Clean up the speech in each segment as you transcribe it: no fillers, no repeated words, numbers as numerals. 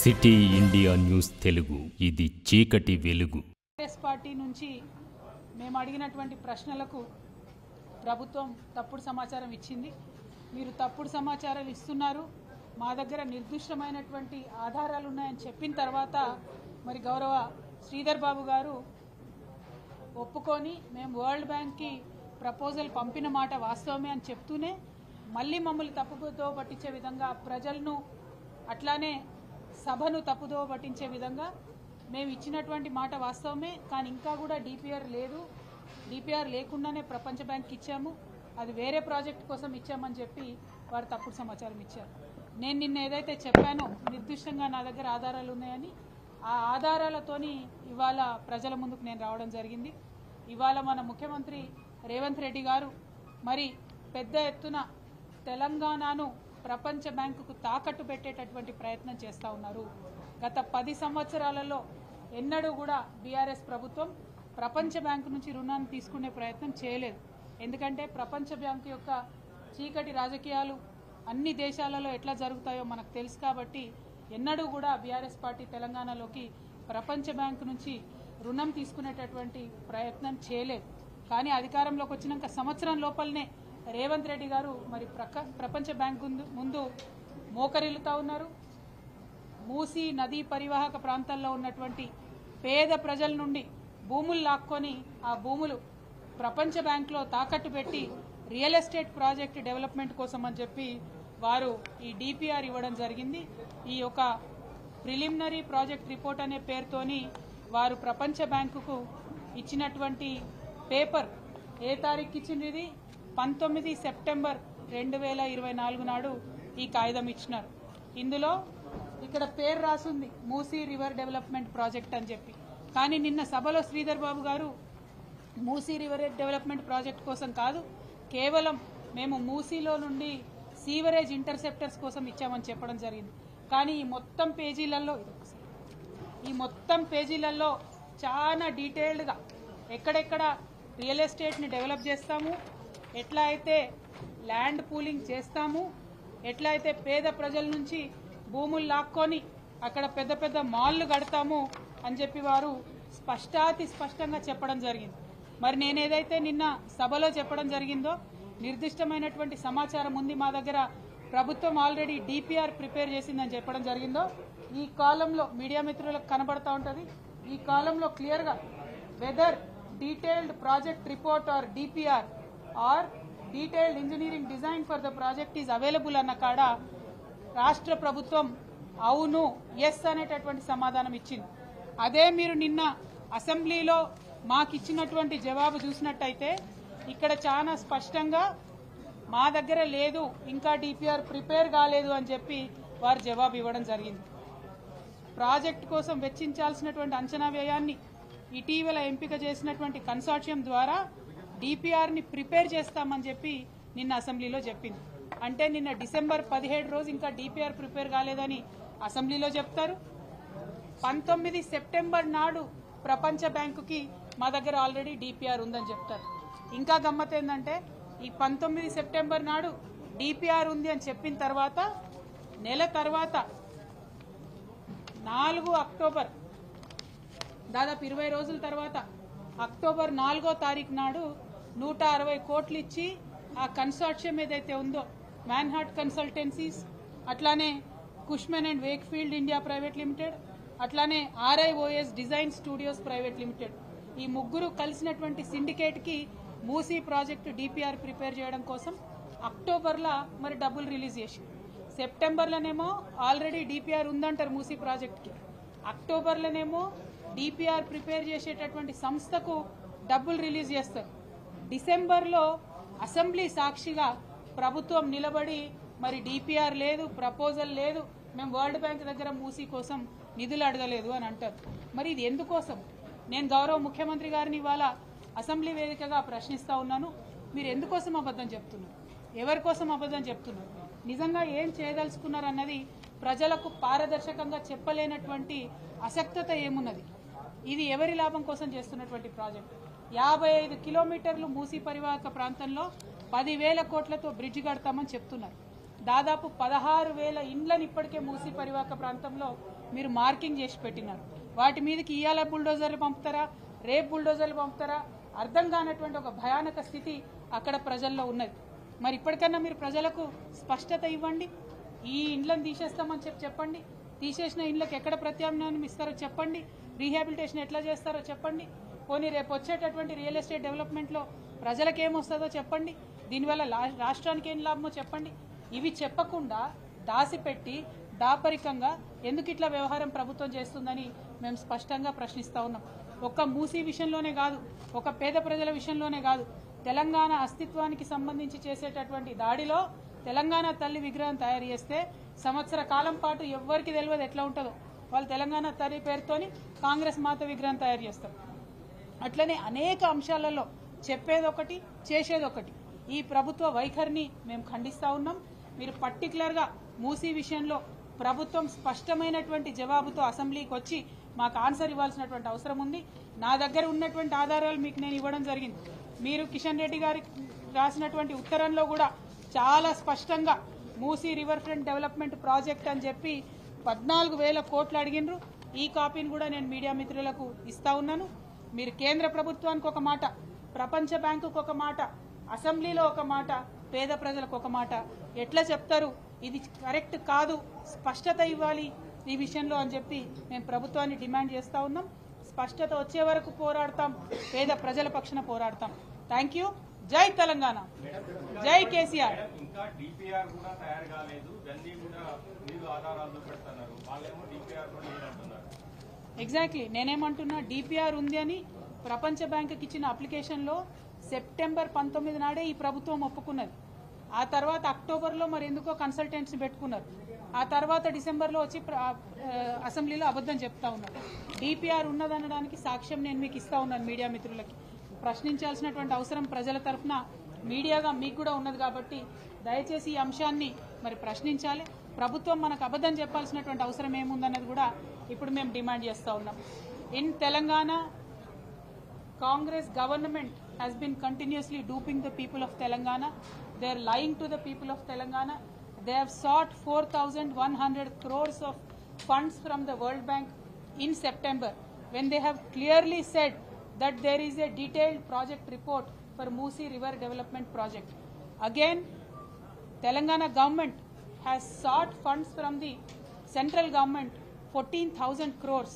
City India news Telugu, ఇది చీకటి వెలుగు. కాంగ్రెస్ పార్టీ నుంచి మేము అడిగినటువంటి ప్రశ్నలకు ప్రభుత్వం తప్పుడు సమాచారం ఇచ్చింది. మీరు తప్పుడు సమాచారాలు ఇస్తున్నారు, మా దగ్గర నిర్దిష్టమైనటువంటి ఆధారాలు ఉన్నాయని చెప్పిన తర్వాత మరి గౌరవ శ్రీధర్ బాబు గారు ఒప్పుకొని మేము వరల్డ్ బ్యాంక్కి ప్రపోజల్ పంపిన మాట వాస్తవమే అని చెప్తూనే మళ్ళీ మమ్మల్ని తప్పుదో పట్టించే విధంగా, ప్రజలను అట్లానే సభను తప్పుదో పట్టించే విధంగా మేము ఇచ్చినటువంటి మాట వాస్తవమే, కానీ ఇంకా కూడా డిపిఆర్ లేదు, డిపిఆర్ లేకుండానే ప్రపంచ బ్యాంక్కి ఇచ్చాము, అది వేరే ప్రాజెక్ట్ కోసం ఇచ్చామని చెప్పి వారు తప్పుడు సమాచారం ఇచ్చారు. నేను నిన్న ఏదైతే చెప్పానో నిర్దిష్టంగా నా దగ్గర ఆధారాలు ఉన్నాయని, ఆ ఆధారాలతోని ఇవాళ ప్రజల ముందుకు నేను రావడం జరిగింది. ఇవాళ మన ముఖ్యమంత్రి రేవంత్ రెడ్డి గారు మరి పెద్ద ఎత్తున తెలంగాణను ప్రపంచ బ్యాంకుకు తాకట్టు పెట్టేటటువంటి ప్రయత్నం చేస్తూ ఉన్నారు. గత 10 సంవత్సరాలలో ఎన్నడూ కూడా బీఆర్ఎస్ ప్రభుత్వం ప్రపంచ బ్యాంకు నుంచి రుణాన్ని తీసుకునే ప్రయత్నం చేయలేదు. ఎందుకంటే ప్రపంచ బ్యాంకు యొక్క చీకటి రాజకీయాలు అన్ని దేశాలలో ఎట్లా జరుగుతాయో మనకు తెలుసు. కాబట్టి ఎన్నడూ కూడా బీఆర్ఎస్ పార్టీ తెలంగాణలోకి ప్రపంచ బ్యాంకు నుంచి రుణం తీసుకునేటటువంటి ప్రయత్నం చేయలేదు. కానీ అధికారంలోకి వచ్చినాక సంవత్సరం లోపలనే రేవంత్ రెడ్డి గారు మరి ప్రపంచ బ్యాంకు ముందు మోకరిల్లుతా ఉన్నారు. మూసీ నదీ పరివాహక ప్రాంతాల్లో ఉన్నటువంటి పేద ప్రజల నుండి భూములు లాక్కొని ఆ భూములు ప్రపంచ బ్యాంకులో తాకట్టు పెట్టి రియల్ ఎస్టేట్ ప్రాజెక్ట్ డెవలప్మెంట్ కోసం అని చెప్పి వారు ఈ డిపిఆర్ ఇవ్వడం జరిగింది. ఈ యొక్క ప్రిలిమినరీ ప్రాజెక్ట్ రిపోర్ట్ అనే పేరుతోని వారు ప్రపంచ బ్యాంకుకు ఇచ్చినటువంటి పేపర్ ఏ తారీఖు ఇచ్చింది? 19 సెప్టెంబర్ 2024 నాడు ఈ కాగితం ఇచ్చినారు. ఇందులో ఇక్కడ పేరు రాసుంది మూసీ రివర్ డెవలప్మెంట్ ప్రాజెక్ట్ అని చెప్పి. కానీ నిన్న సభలో శ్రీధర్ బాబు గారు మూసీ రివర్ డెవలప్మెంట్ ప్రాజెక్ట్ కోసం కాదు, కేవలం మేము మూసీలో నుండి సీవరేజ్ ఇంటర్సెప్టర్స్ కోసం ఇచ్చామని చెప్పడం జరిగింది. కానీ ఈ మొత్తం పేజీలలో చాలా డీటెయిల్డ్గా ఎక్కడెక్కడ రియల్ ఎస్టేట్ని డెవలప్ చేస్తాము, ఎట్లా అయితే ల్యాండ్ పూలింగ్ చేస్తాము, ఎట్లా అయితే పేద ప్రజల నుంచి భూములు లాక్కొని అక్కడ పెద్ద పెద్ద మాల్లు కడతాము అని చెప్పి వారు స్పష్టంగా చెప్పడం జరిగింది. మరి నేనేదైతే నిన్న సభలో చెప్పడం జరిగిందో, నిర్దిష్టమైనటువంటి సమాచారం ఉంది మా దగ్గర, ప్రభుత్వం ఆల్రెడీ డిపిఆర్ ప్రిపేర్ చేసిందని చెప్పడం జరిగిందో, ఈ కాలంలో మీడియా మిత్రులకు కనబడతా ఉంటుంది. ఈ కాలంలో క్లియర్గా whether detailed project report or DPR or detailed engineering design for the project is available అన్న కాడ రాష్ట్ర ప్రభుత్వం అవును ఎస్ అనేటటువంటి సమాధానం ఇచ్చింది. అదే మీరు నిన్న అసెంబ్లీలో మాకు ఇచ్చినటువంటి జవాబు చూసినట్టయితే ఇక్కడ చాలా స్పష్టంగా మా దగ్గర లేదు, ఇంకా డిపిఆర్ ప్రిపేర్ కాలేదు అని చెప్పి వారు జవాబు ఇవ్వడం జరిగింది. ప్రాజెక్ట్ కోసం వెచ్చించాల్సినటువంటి అంచనా వ్యయాన్ని ఇటీవల ఎంపిక చేసినటువంటి కన్సార్షియం ద్వారా డిపిఆర్ని ప్రిపేర్ చేస్తామని చెప్పి నిన్న అసెంబ్లీలో చెప్పింది. అంటే నిన్న డిసెంబర్ 17 రోజు ఇంకా డిపిఆర్ ప్రిపేర్ కాలేదని అసెంబ్లీలో చెప్తారు. 19 సెప్టెంబర్ నాడు ప్రపంచ బ్యాంకుకి మా దగ్గర ఆల్రెడీ డిపిఆర్ ఉందని చెప్తారు. ఇంకా గమ్మత్ ఏంటంటే ఈ 19 సెప్టెంబర్ నాడు డిపిఆర్ ఉంది అని చెప్పిన తర్వాత నెల తర్వాత 4 అక్టోబర్, దాదాపు 20 రోజుల తర్వాత అక్టోబర్ 4వ తారీఖు నాడు 160 కోట్లు ఇచ్చి ఆ కన్సార్షియం ఏదైతే ఉందో మ్యాన్హాట్ కన్సల్టెన్సీస్, అట్లానే Cushman and Wakefield India private limited, అట్లానే RIOS design studios private limited, ఈ ముగ్గురు కలిసినటువంటి సిండికేట్కి మూసీ ప్రాజెక్టు డిపిఆర్ ప్రిపేర్ చేయడం కోసం అక్టోబర్లో మరి డబ్బులు రిలీజ్ చేసి, సెప్టెంబర్లోనేమో ఆల్రెడీ డిపిఆర్ ఉందంటారు మూసీ ప్రాజెక్ట్కి, అక్టోబర్లోనేమో డిపిఆర్ ప్రిపేర్ చేసేటటువంటి సంస్థకు డబ్బులు రిలీజ్ చేస్తారు. డిసెంబర్లో అసెంబ్లీ సాక్షిగా ప్రభుత్వం నిలబడి మరి డిపిఆర్ లేదు, ప్రపోజల్ లేదు, మేము వరల్డ్ బ్యాంక్ దగ్గర మూసీ కోసం నిధులు అడగలేదు అని అంటారు. మరి ఇది ఎందుకోసం? నేను గౌరవ ముఖ్యమంత్రి గారిని ఇవాళ అసెంబ్లీ వేదికగా ప్రశ్నిస్తా ఉన్నాను. మీరు ఎందుకోసం అబద్ధం చెప్తున్నారు? ఎవరి కోసం అబద్ధం చెప్తున్నారు? నిజంగా ఏం చేయదలుచుకున్నారు అన్నది ప్రజలకు పారదర్శకంగా చెప్పలేనటువంటి అసక్తత ఏమున్నది? ఇది ఎవరి లాభం కోసం చేస్తున్నటువంటి ప్రాజెక్ట్? 55 కిలోమీటర్లు మూసీ పరివాహక ప్రాంతంలో 10,000 కోట్లతో బ్రిడ్జ్ కడతామని చెప్తున్నారు. దాదాపు 16,000 ఇండ్లను ఇప్పటికే మూసీ పరివాహక ప్రాంతంలో మీరు మార్కింగ్ చేసి పెట్టినారు. వాటి మీదకి ఇవాళ బుల్డోజర్లు పంపుతారా, రేపు బుల్డోజర్లు పంపుతారా, అర్థం కానటువంటి ఒక భయానక స్థితి అక్కడ ప్రజల్లో ఉన్నది. మరి ఇప్పటికన్నా మీరు ప్రజలకు స్పష్టత ఇవ్వండి. ఈ ఇండ్లను తీసేస్తామని చెప్పండి. తీసేసిన ఇండ్లకు ఎక్కడ ప్రత్యామ్నాయం ఇస్తారో చెప్పండి. రీహాబిలిటేషన్ ఎట్లా చేస్తారో చెప్పండి. పోనీ రేపు వచ్చేటటువంటి రియల్ ఎస్టేట్ డెవలప్మెంట్లో ప్రజలకు ఏమొస్తుందో చెప్పండి. దీనివల్ల రాష్ట్రానికి ఏం లాభమో చెప్పండి. ఇవి చెప్పకుండా దాసిపెట్టి దాపరికంగా ఎందుకు ఇట్లా వ్యవహారం ప్రభుత్వం చేస్తుందని మేము స్పష్టంగా ప్రశ్నిస్తూ ఉన్నాం. ఒక్క మూసీ విషయంలోనే కాదు, ఒక పేద ప్రజల విషయంలోనే కాదు, తెలంగాణ అస్తిత్వానికి సంబంధించి చేసేటటువంటి దాడిలో తెలంగాణ తల్లి విగ్రహం తయారు చేస్తే సంవత్సర కాలం పాటు ఎవ్వరికి తెలియదు ఎట్లా ఉంటుందో. వాళ్ళు తెలంగాణ తల్లి పేరుతోని కాంగ్రెస్ మాత విగ్రహం తయారు చేస్తారు. అట్లనే అనేక అంశాలలో చెప్పేదొకటి చేసేదొకటి. ఈ ప్రభుత్వ వైఖరిని మేము ఖండిస్తూ ఉన్నాం. మీరు పర్టికులర్గా మూసీ విషయంలో ప్రభుత్వం స్పష్టమైనటువంటి జవాబుతో అసెంబ్లీకి వచ్చి మాకు ఆన్సర్ ఇవ్వాల్సినటువంటి అవసరం ఉంది. నా దగ్గర ఉన్నటువంటి ఆధారాలు మీకు నేను ఇవ్వడం జరిగింది. మీరు కిషన్ రెడ్డి గారికి రాసినటువంటి ఉత్తరంలో కూడా చాలా స్పష్టంగా Musi river front development project అని చెప్పి 14,000 కోట్లు అడిగినరు. ఈ కాపీని కూడా నేను మీడియా మిత్రులకు ఇస్తా ఉన్నాను. మీరు కేంద్ర ప్రభుత్వానికి ఒక మాట, ప్రపంచ బ్యాంకుకు ఒక మాట, అసెంబ్లీలో ఒక మాట, పేద ప్రజలకు ఒక మాట ఎట్లా చెప్తారు? ఇది కరెక్ట్ కాదు, స్పష్టత ఇవ్వాలి ఈ విషయంలో అని చెప్పి మేము ప్రభుత్వాన్ని డిమాండ్ చేస్తూ ఉన్నాం. స్పష్టత వచ్చే వరకు పోరాడతాం, పేద ప్రజల పక్షాన పోరాడతాం. Thank you. జై తెలంగాణ, జై కేసీఆర్. ఇంకా డిపిఆర్ కూడా తయారు కాలేదు, దాన్ని కూడా మీరు ఆధారాలు పెడుతున్నారు, వాళ్ళేమో డిపిఆర్ కూడా లేదంటున్నారు. ఎగ్జాక్ట్లీ నేనేమంటున్నా, డిపిఆర్ ఉంది అని ప్రపంచ బ్యాంకుకి ఇచ్చిన అప్లికేషన్లో సెప్టెంబర్ 19 నాడే ఈ ప్రభుత్వం ఒప్పుకున్నది. ఆ తర్వాత అక్టోబర్లో మరి ఎందుకో కన్సల్టెంట్స్ని పెట్టుకున్నారు. ఆ తర్వాత డిసెంబర్లో వచ్చి అసెంబ్లీలో అబద్ధం చెప్తా ఉన్నారు. డిపిఆర్ ఉన్నదనడానికి సాక్ష్యం నేను మీకు ఇస్తా ఉన్నాను మీడియా మిత్రులకి. ప్రశ్నించాల్సినటువంటి అవసరం ప్రజల తరఫున మీడియాగా మీకు కూడా ఉన్నది కాబట్టి దయచేసి ఈ అంశాన్ని మరి ప్రశ్నించాలి. ప్రభుత్వం మనకు అబద్ధం చెప్పాల్సినటువంటి అవసరం ఏముందన్నది కూడా ఇప్పుడు మేము డిమాండ్ చేస్తూ ఉన్నాం. In Telangana, Congress government has been continuously duping the people of Telangana. They are lying to the people of Telangana. They have sought 4,100 crores of funds from the World Bank in September, when they have clearly said that there is a detailed project report for Moosi River Development Project. Again, Telangana government has sought funds from the central government, 14,000 crores,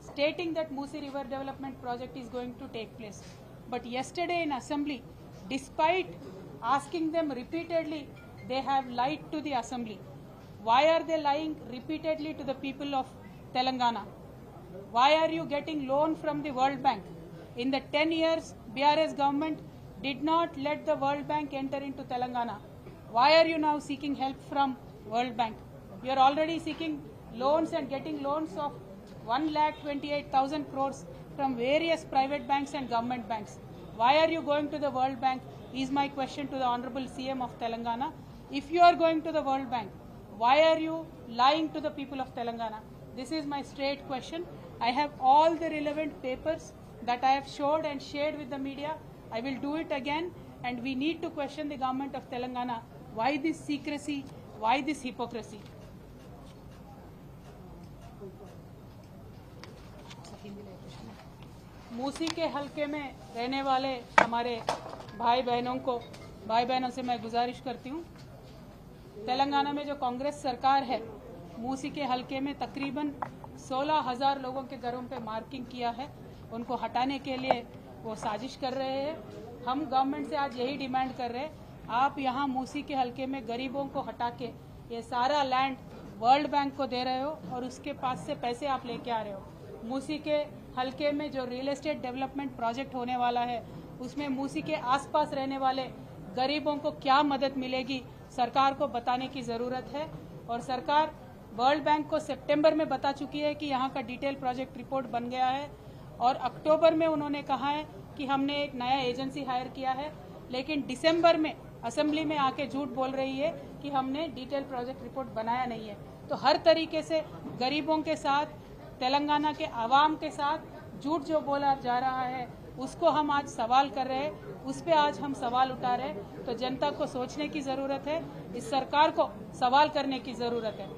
stating that Moosi River Development Project is going to take place. But yesterday in Assembly, despite asking them repeatedly, they have lied to the Assembly. Why are they lying repeatedly to the people of Telangana? Why are you getting loan from the World Bank? In the 10 years, BRS government did not let the World Bank enter into Telangana. Why are you now seeking help from World Bank? You are already seeking loans and getting loans of 1,28,000 crores from various private banks and government banks. Why are you going to the World Bank is my question to the Honorable CM of Telangana. If you are going to the World Bank, why are you lying to the people of Telangana? This is my straight question. I have all the relevant papers that I have showed and shared with the media. I will do it again, and we need to question the government of Telangana. Why this secrecy? Why this hypocrisy? Musi के हलके में रहने वाले हमारे भाई बहनों से मैं गुजारिश करती हूँ, तेलंगाना में जो कांग्रेस सरकार है, मूसी के हलके में तकरीबन 16,000 लोगों के घरों पे मार्किंग किया है. उनको हटाने के लिए वो साजिश कर रहे हैं. हम गवर्नमेंट से आज यही डिमांड कर रहे हैं, आप यहाँ मूसी के हलके में गरीबों को हटा के ये सारा लैंड वर्ल्ड बैंक को दे रहे हो और उसके पास से पैसे आप लेके आ रहे हो. मूसी के हलके में जो रियल एस्टेट डेवलपमेंट प्रोजेक्ट होने वाला है, उसमें मूसी के आसपास रहने वाले गरीबों को क्या मदद मिलेगी, सरकार को बताने की ज़रूरत है. और सरकार वर्ल्ड बैंक को सितंबर में बता चुकी है कि यहाँ का डिटेल प्रोजेक्ट रिपोर्ट बन गया है, और अक्टूबर में उन्होंने कहा है कि हमने एक नया एजेंसी हायर किया है, लेकिन दिसंबर में असेंबली में आके झूठ बोल रही है कि हमने डिटेल प्रोजेक्ट रिपोर्ट बनाया नहीं है. तो हर तरीके से गरीबों के साथ, तेलंगाना के आवाम के साथ झूठ जो बोला जा रहा है, उसको हम आज सवाल कर रहे हैं, उस पे आज हम सवाल उठा रहे हैं। तो जनता को सोचने की जरूरत है, इस सरकार को सवाल करने की जरूरत है।